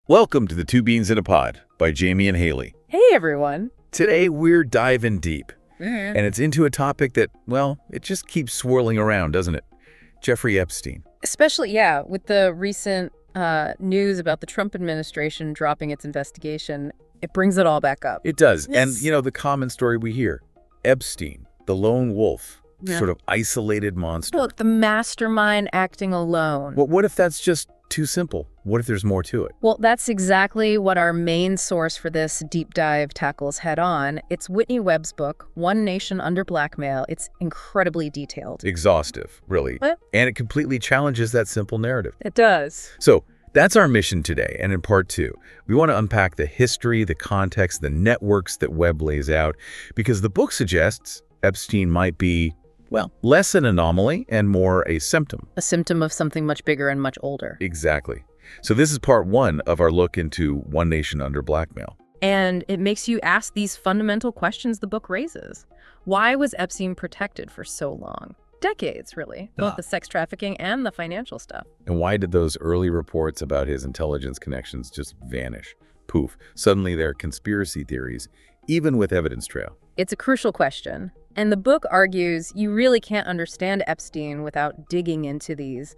Welcome to the Two Beans in a Pod by Jamie and Haley. Hey, everyone. Today, we're diving deep, Mm-hmm. and it's into a topic that, well, it just keeps swirling around, doesn't it? Jeffrey Epstein. Especially, with the recent news about the Trump administration dropping its investigation, it brings it all back up. It does. And, Yes. the common story we hear, Epstein, the lone wolf, sort of isolated monster. Look, the mastermind acting alone. Well, what if that's just too simple? What if there's more to it? Well, that's exactly what our main source for this deep dive tackles head on. It's Whitney Webb's book, One Nation Under Blackmail. It's incredibly detailed. Exhaustive, really. What? And it completely challenges that simple narrative. It does. So that's our mission today, and in part two, we want to unpack the history, the context, the networks that Webb lays out, because the book suggests Epstein might be, well, less an anomaly and more a symptom. A symptom of something much bigger and much older. Exactly. So this is part one of our look into One Nation Under Blackmail. And it makes you ask these fundamental questions the book raises. Why was Epstein protected for so long? Decades, really. Both the sex trafficking and the financial stuff. And why did those early reports about his intelligence connections just vanish? Poof. Suddenly there are conspiracy theories, even with evidence trail. It's a crucial question. And the book argues you really can't understand Epstein without digging into these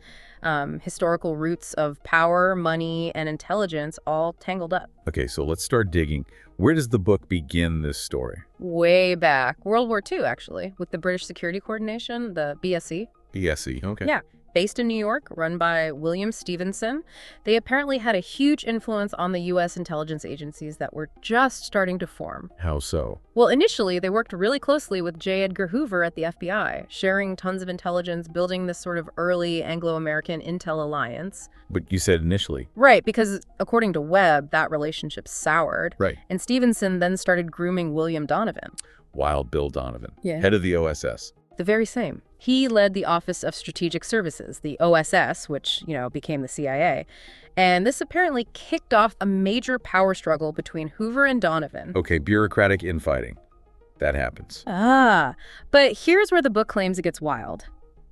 historical roots of power, money, and intelligence all tangled up. Okay, so let's start digging. Where does the book begin this story? Way back. World War II, actually, with the British Security Coordination, the BSC. BSE, okay. Yeah. Based in New York, run by William Stevenson, they apparently had a huge influence on the U.S. intelligence agencies that were just starting to form. How so? Well, initially, they worked really closely with J. Edgar Hoover at the FBI, sharing tons of intelligence, building this sort of early Anglo-American intel alliance. But you said initially. Right, because according to Webb, that relationship soured. Right. And Stevenson then started grooming William Donovan. Wild Bill Donovan, Yeah. head of the OSS. The very same. He led the Office of Strategic Services, the OSS, which, became the CIA. And this apparently kicked off a major power struggle between Hoover and Donovan. Okay, bureaucratic infighting. That happens. But here's where the book claims it gets wild.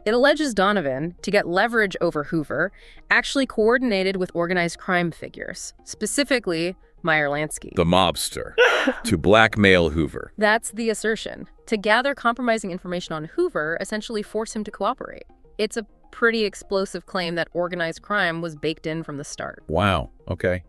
It alleges Donovan, to get leverage over Hoover, actually coordinated with organized crime figures, specifically Meyer Lansky. The mobster. To blackmail Hoover. That's the assertion. To gather compromising information on Hoover, essentially force him to cooperate. It's a pretty explosive claim that organized crime was baked in from the start. Wow, okay.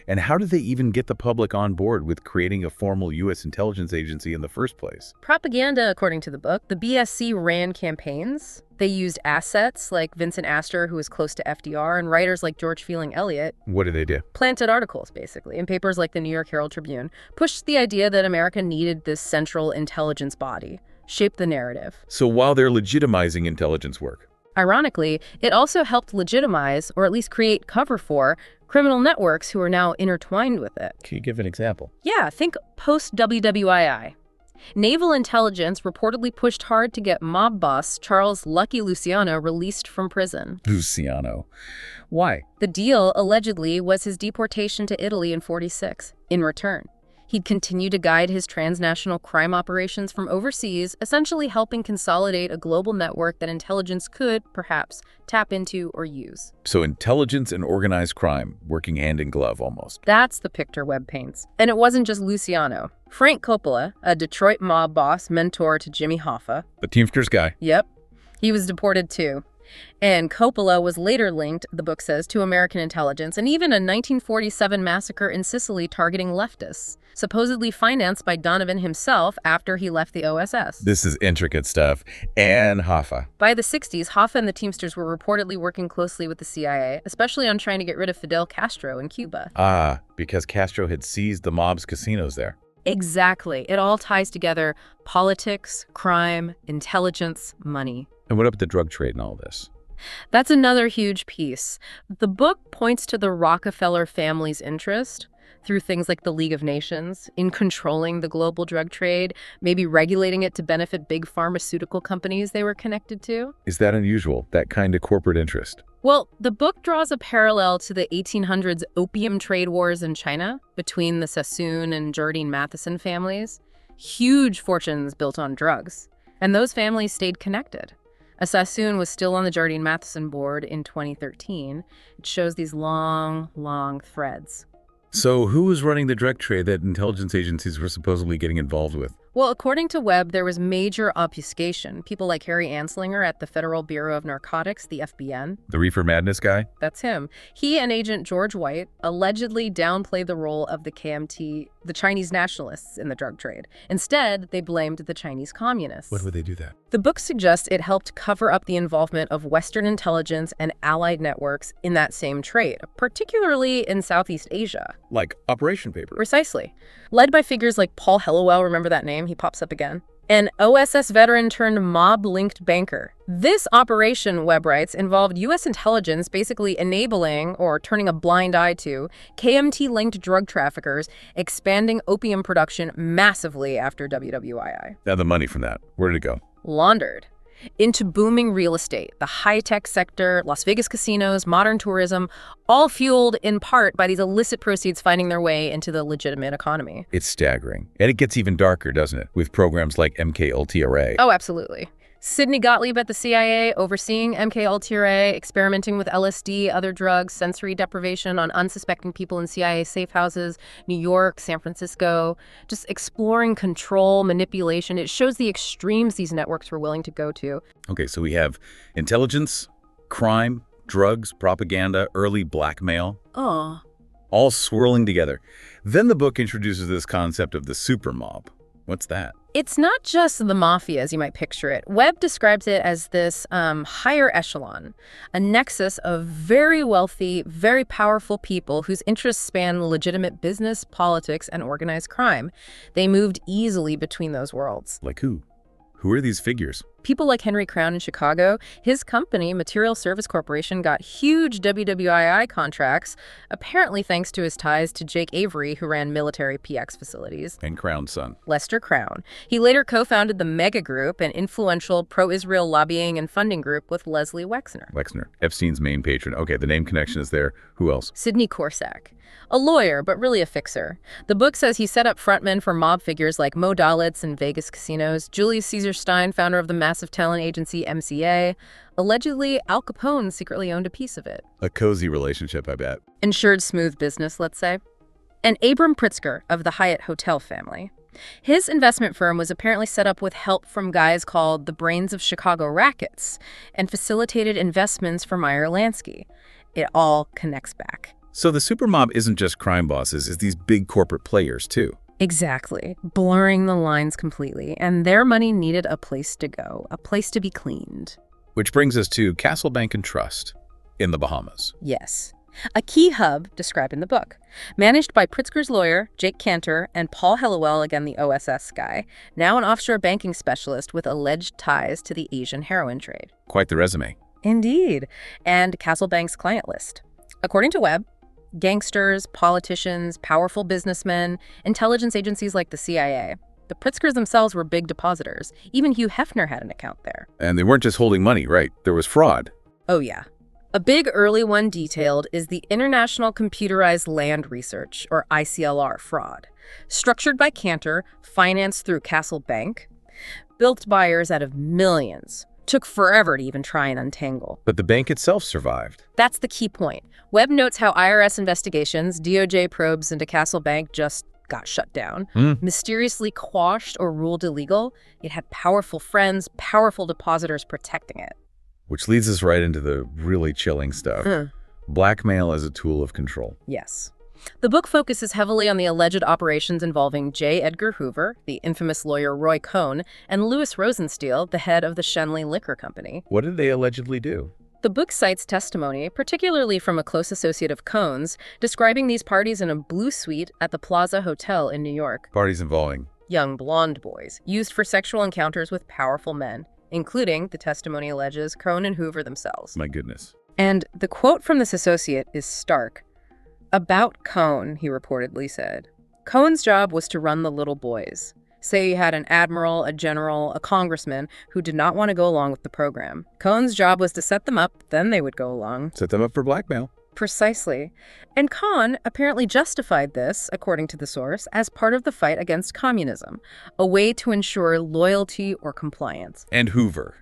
And how did they even get the public on board with creating a formal U.S. intelligence agency in the first place? Propaganda, according to the book. The BSC ran campaigns. They used assets like Vincent Astor, who was close to FDR, and writers like George Fielding Eliot. What did they do? Planted articles, basically, in papers like the New York Herald Tribune, pushed the idea that America needed this central intelligence body, shaped the narrative. So while they're legitimizing intelligence work. Ironically, it also helped legitimize, or at least create cover for, criminal networks who are now intertwined with it. Can you give an example? Yeah, think post-WWII. Naval intelligence reportedly pushed hard to get mob boss Charles Lucky Luciano released from prison. Luciano. Why? The deal, allegedly, was his deportation to Italy in '46. In return, he'd continue to guide his transnational crime operations from overseas, essentially helping consolidate a global network that intelligence could, perhaps, tap into or use. So intelligence and organized crime working hand in glove almost. That's the picture Webb paints. And it wasn't just Luciano. Frank Coppola, a Detroit mob boss, mentor to Jimmy Hoffa. The Teamsters guy. Yep, he was deported too. And Coppola was later linked, the book says, to American intelligence and even a 1947 massacre in Sicily targeting leftists, supposedly financed by Donovan himself after he left the OSS. This is intricate stuff. And Hoffa. By the 60s, Hoffa and the Teamsters were reportedly working closely with the CIA, especially on trying to get rid of Fidel Castro in Cuba. Ah, because Castro had seized the mob's casinos there. Exactly. It all ties together: politics, crime, intelligence, money. And what about the drug trade and all this? That's another huge piece. The book points to the Rockefeller family's interest through things like the League of Nations in controlling the global drug trade, maybe regulating it to benefit big pharmaceutical companies they were connected to. Is that unusual, that kind of corporate interest? Well, the book draws a parallel to the 1800s opium trade wars in China between the Sassoon and Jardine Matheson families. Huge fortunes built on drugs. And those families stayed connected. A Sassoon was still on the Jardine Matheson board in 2013. It shows these long, long threads. So who was running the drug trade that intelligence agencies were supposedly getting involved with? Well, according to Webb, there was major obfuscation. People like Harry Anslinger at the Federal Bureau of Narcotics, the FBN. The Reefer Madness guy? That's him. He and Agent George White allegedly downplayed the role of the KMT, the Chinese nationalists, in the drug trade. Instead, they blamed the Chinese communists. When would they do that? The book suggests it helped cover up the involvement of Western intelligence and allied networks in that same trade, particularly in Southeast Asia. Like Operation Paper. Precisely. Led by figures like Paul Hellowell, remember that name? He pops up again. An OSS veteran turned mob-linked banker. This operation, Webb writes, involved U.S. intelligence basically enabling, or turning a blind eye to, KMT-linked drug traffickers, expanding opium production massively after WWII. Now the money from that, where did it go? Laundered into booming real estate, the high-tech sector, Las Vegas casinos, modern tourism, all fueled in part by these illicit proceeds finding their way into the legitimate economy. It's staggering. And it gets even darker, doesn't it? With programs like MKUltra. Oh, absolutely. Sidney Gottlieb at the CIA, overseeing MKUltra, experimenting with LSD, other drugs, sensory deprivation on unsuspecting people in CIA safe houses, New York, San Francisco, just exploring control, manipulation. It shows the extremes these networks were willing to go to. Okay, so we have intelligence, crime, drugs, propaganda, early blackmail. Oh. All swirling together. Then the book introduces this concept of the super mob. What's that? It's not just the mafia, as you might picture it. Webb describes it as this higher echelon, a nexus of very wealthy, very powerful people whose interests span legitimate business, politics, and organized crime. They moved easily between those worlds. Like who? Who are these figures? People like Henry Crown in Chicago. His company, Material Service Corporation, got huge WWII contracts, apparently thanks to his ties to Jake Avery, who ran military PX facilities. And Crown's son. Lester Crown. He later co-founded the Mega Group, an influential pro-Israel lobbying and funding group with Leslie Wexner. Wexner, Epstein's main patron. Okay, the name connection is there. Who else? Sidney Korsak. A lawyer, but really a fixer. The book says he set up frontmen for mob figures like Mo Dalitz in Vegas casinos, Julius Caesar Stein, founder of the massive talent agency MCA. Allegedly, Al Capone secretly owned a piece of it. A cozy relationship, I bet. Ensured smooth business, let's say. And Abram Pritzker of the Hyatt Hotel family. His investment firm was apparently set up with help from guys called the Brains of Chicago Rackets and facilitated investments for Meyer Lansky. It all connects back. So the supermob isn't just crime bosses, it's these big corporate players, too. Exactly. Blurring the lines completely. And their money needed a place to go, a place to be cleaned. Which brings us to Castle Bank and Trust in the Bahamas. Yes. A key hub described in the book. Managed by Pritzker's lawyer, Jake Cantor, and Paul Hellowell, again the OSS guy, now an offshore banking specialist with alleged ties to the Asian heroin trade. Quite the resume. Indeed. And Castle Bank's client list. According to Webb, gangsters, politicians, powerful businessmen, intelligence agencies like the CIA. The Pritzkers themselves were big depositors. Even Hugh Hefner had an account there. And they weren't just holding money, right? There was fraud. Oh, yeah. A big early one detailed is the International Computerized Land Research, or ICLR, fraud. Structured by Cantor, financed through Castle Bank, built buyers out of millions. Took forever to even try and untangle. But the bank itself survived. That's the key point. Webb notes how IRS investigations, DOJ probes into Castle Bank just got shut down, mysteriously quashed or ruled illegal. It had powerful friends, powerful depositors protecting it. Which leads us right into the really chilling stuff. Blackmail as a tool of control. Yes. The book focuses heavily on the alleged operations involving J. Edgar Hoover, the infamous lawyer Roy Cohn, and Louis Rosenstiel, the head of the Shenley Liquor Company. What did they allegedly do? The book cites testimony, particularly from a close associate of Cohn's, describing these parties in a blue suite at the Plaza Hotel in New York. Parties involving young blonde boys, used for sexual encounters with powerful men, including, the testimony alleges, Cohn and Hoover themselves. My goodness. And the quote from this associate is stark. About Cohn, he reportedly said, Cohn's job was to run the little boys. Say you had an admiral, a general, a congressman who did not want to go along with the program. Cohn's job was to set them up, then they would go along. Set them up for blackmail. Precisely. And Cohn apparently justified this, according to the source, as part of the fight against communism, a way to ensure loyalty or compliance. And Hoover.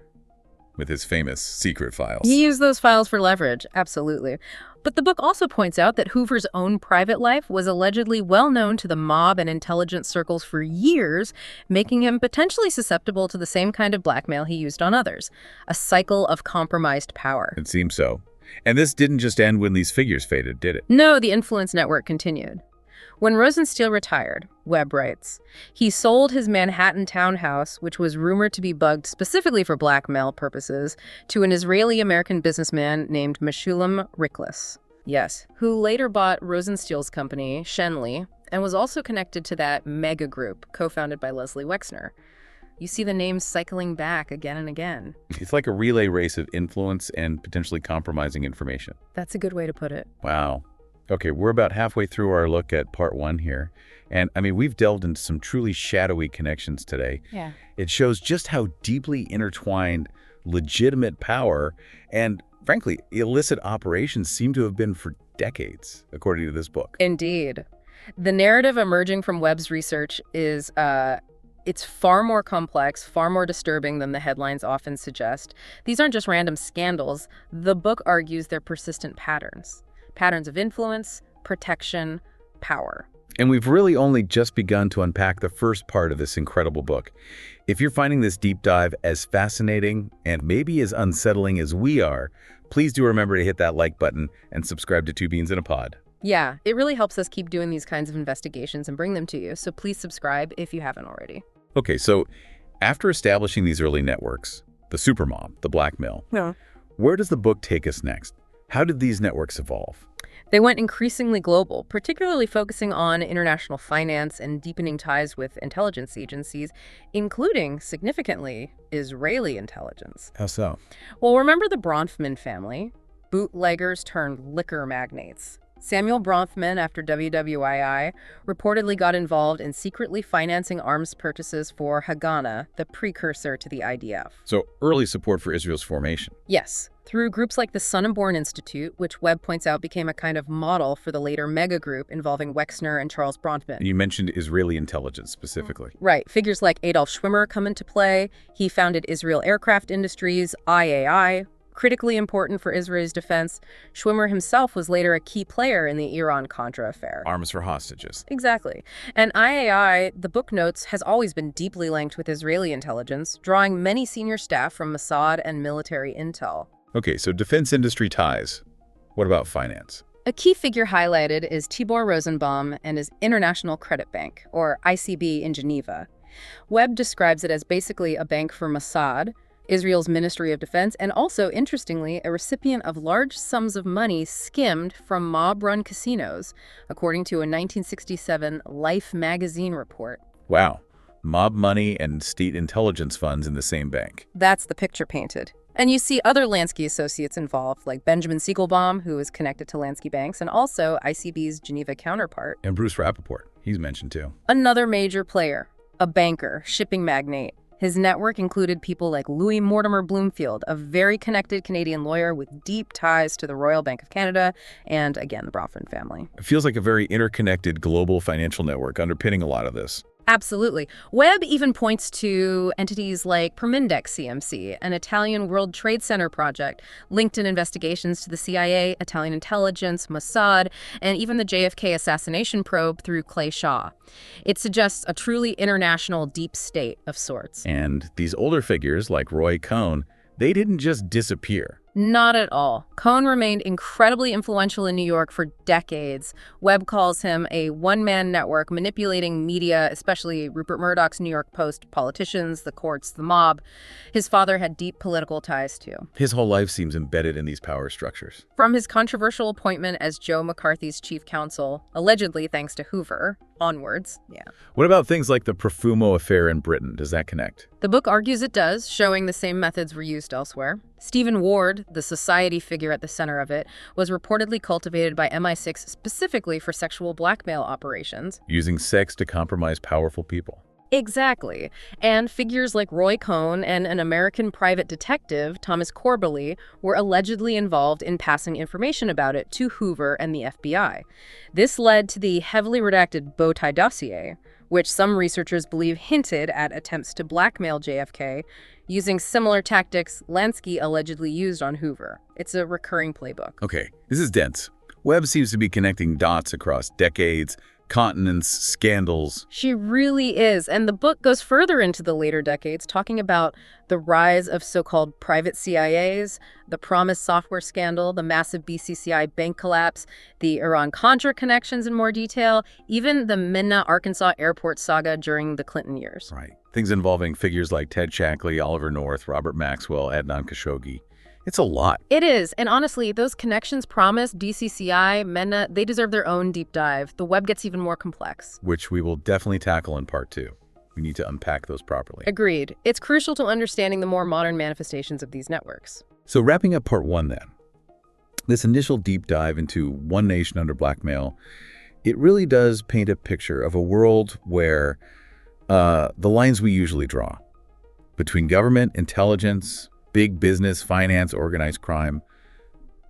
with his famous secret files. He used those files for leverage, absolutely. But the book also points out that Hoover's own private life was allegedly well known to the mob and intelligence circles for years, making him potentially susceptible to the same kind of blackmail he used on others, a cycle of compromised power. It seems so. And this didn't just end when these figures faded, did it? No, the influence network continued. When Rosenstiel retired, Webb writes, he sold his Manhattan townhouse, which was rumored to be bugged specifically for blackmail purposes, to an Israeli-American businessman named Meshulam Riklis. Yes, who later bought Rosenstiel's company, Shenley, and was also connected to that mega group co-founded by Leslie Wexner. You see the names cycling back again and again. It's like a relay race of influence and potentially compromising information. That's a good way to put it. Wow. Okay, we're about halfway through our look at part 1 here. And I mean, we've delved into some truly shadowy connections today. Yeah. It shows just how deeply intertwined legitimate power and, frankly, illicit operations seem to have been for decades, according to this book. Indeed. The narrative emerging from Webb's research is it's far more complex, far more disturbing than the headlines often suggest. These aren't just random scandals. The book argues they're persistent patterns. Patterns of influence, protection, power. And we've really only just begun to unpack the first part of this incredible book. If you're finding this deep dive as fascinating and maybe as unsettling as we are, please do remember to hit that like button and subscribe to Two Beans in a Pod. Yeah, it really helps us keep doing these kinds of investigations and bring them to you, so please subscribe if you haven't already. Okay, so after establishing these early networks, the supermob, the blackmail, where does the book take us next? How did these networks evolve? They went increasingly global, particularly focusing on international finance and deepening ties with intelligence agencies, including, significantly, Israeli intelligence. How so? Well, remember the Bronfman family? Bootleggers turned liquor magnates. Samuel Bronfman, after WWII, reportedly got involved in secretly financing arms purchases for Haganah, the precursor to the IDF. So early support for Israel's formation. Yes, through groups like the Son and Born Institute, which Webb points out became a kind of model for the later mega group involving Wexner and Charles Bronfman. And you mentioned Israeli intelligence specifically. Right. Figures like Adolf Schwimmer come into play. He founded Israel Aircraft Industries, IAI, critically important for Israel's defense. Schwimmer himself was later a key player in the Iran-Contra affair. Arms for hostages. Exactly. And IAI, the book notes, has always been deeply linked with Israeli intelligence, drawing many senior staff from Mossad and military intel. Okay, so defense industry ties. What about finance? A key figure highlighted is Tibor Rosenbaum and his International Credit Bank, or ICB in Geneva. Webb describes it as basically a bank for Mossad, Israel's Ministry of Defense, and also, interestingly, a recipient of large sums of money skimmed from mob-run casinos, according to a 1967 Life magazine report. Wow. Mob money and state intelligence funds in the same bank. That's the picture painted. And you see other Lansky associates involved, like Benjamin Siegelbaum, who is connected to Lansky Banks, and also ICB's Geneva counterpart. And Bruce Rappaport. He's mentioned too. Another major player, a banker, shipping magnate. His network included people like Louis Mortimer Bloomfield, a very connected Canadian lawyer with deep ties to the Royal Bank of Canada and, again, the Bronfman family. It feels like a very interconnected global financial network underpinning a lot of this. Absolutely. Webb even points to entities like Permindex CMC, an Italian World Trade Center project, linked in investigations to the CIA, Italian intelligence, Mossad, and even the JFK assassination probe through Clay Shaw. It suggests a truly international deep state of sorts. And these older figures like Roy Cohn, they didn't just disappear. Not at all. Cohn remained incredibly influential in New York for decades. Webb calls him a one-man network manipulating media, especially Rupert Murdoch's New York Post, politicians, the courts, the mob. His father had deep political ties, too. His whole life seems embedded in these power structures. From his controversial appointment as Joe McCarthy's chief counsel, allegedly thanks to Hoover, onwards. Yeah. What about things like the Profumo affair in Britain? Does that connect? The book argues it does, showing the same methods were used elsewhere. Stephen Ward, the society figure at the center of it, was reportedly cultivated by MI6 specifically for sexual blackmail operations. Using sex to compromise powerful people. Exactly. And figures like Roy Cohn and an American private detective, Thomas Corbally, were allegedly involved in passing information about it to Hoover and the FBI. This led to the heavily redacted bow tie dossier, which some researchers believe hinted at attempts to blackmail JFK using similar tactics Lansky allegedly used on Hoover. It's a recurring playbook. Okay, this is dense. Webb seems to be connecting dots across decades, continents, scandals. She really is. And the book goes further into the later decades, talking about the rise of so-called private CIAs, the Promise software scandal, the massive BCCI bank collapse, the Iran-Contra connections in more detail, even the Minna, Arkansas airport saga during the Clinton years. Right. Things involving figures like Ted Shackley, Oliver North, Robert Maxwell, Adnan Khashoggi. It's a lot. It is. And honestly, those connections, Promise, BCCI, Minna, they deserve their own deep dive. The web gets even more complex. Which we will definitely tackle in part 2. We need to unpack those properly. Agreed. It's crucial to understanding the more modern manifestations of these networks. So wrapping up part 1 then. This initial deep dive into one nation under blackmail, it really does paint a picture of a world where the lines we usually draw between government, intelligence, big business, finance, organized crime,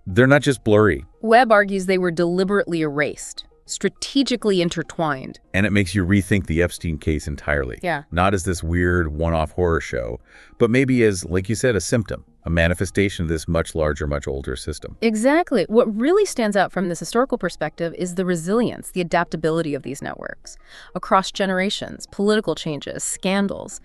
they're not just blurry. Webb argues they were deliberately erased, strategically intertwined. And it makes you rethink the Epstein case entirely. Yeah. Not as this weird one-off horror show, but maybe as, like you said, a symptom, a manifestation of this much larger, much older system. Exactly. What really stands out from this historical perspective is the resilience, the adaptability of these networks. Across generations, political changes, scandals,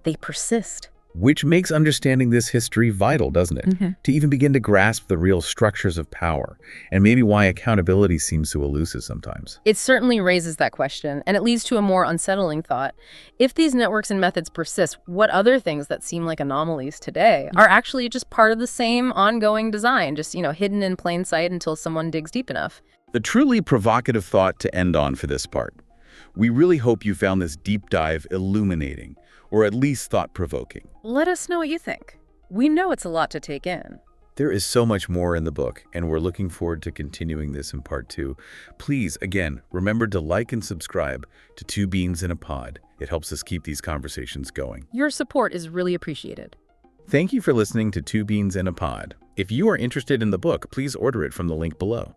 they persist. Which makes understanding this history vital, doesn't it? To even begin to grasp the real structures of power, and maybe why accountability seems so elusive sometimes. It certainly raises that question, and it leads to a more unsettling thought. If these networks and methods persist, what other things that seem like anomalies today are actually just part of the same ongoing design, just, hidden in plain sight until someone digs deep enough? The truly provocative thought to end on for this part. We really hope you found this deep dive illuminating, or at least thought-provoking. Let us know what you think. We know it's a lot to take in. There is so much more in the book, and we're looking forward to continuing this in part 2. Please, again, remember to like and subscribe to Two Beans in a Pod. It helps us keep these conversations going. Your support is really appreciated. Thank you for listening to Two Beans in a Pod. If you are interested in the book, please order it from the link below.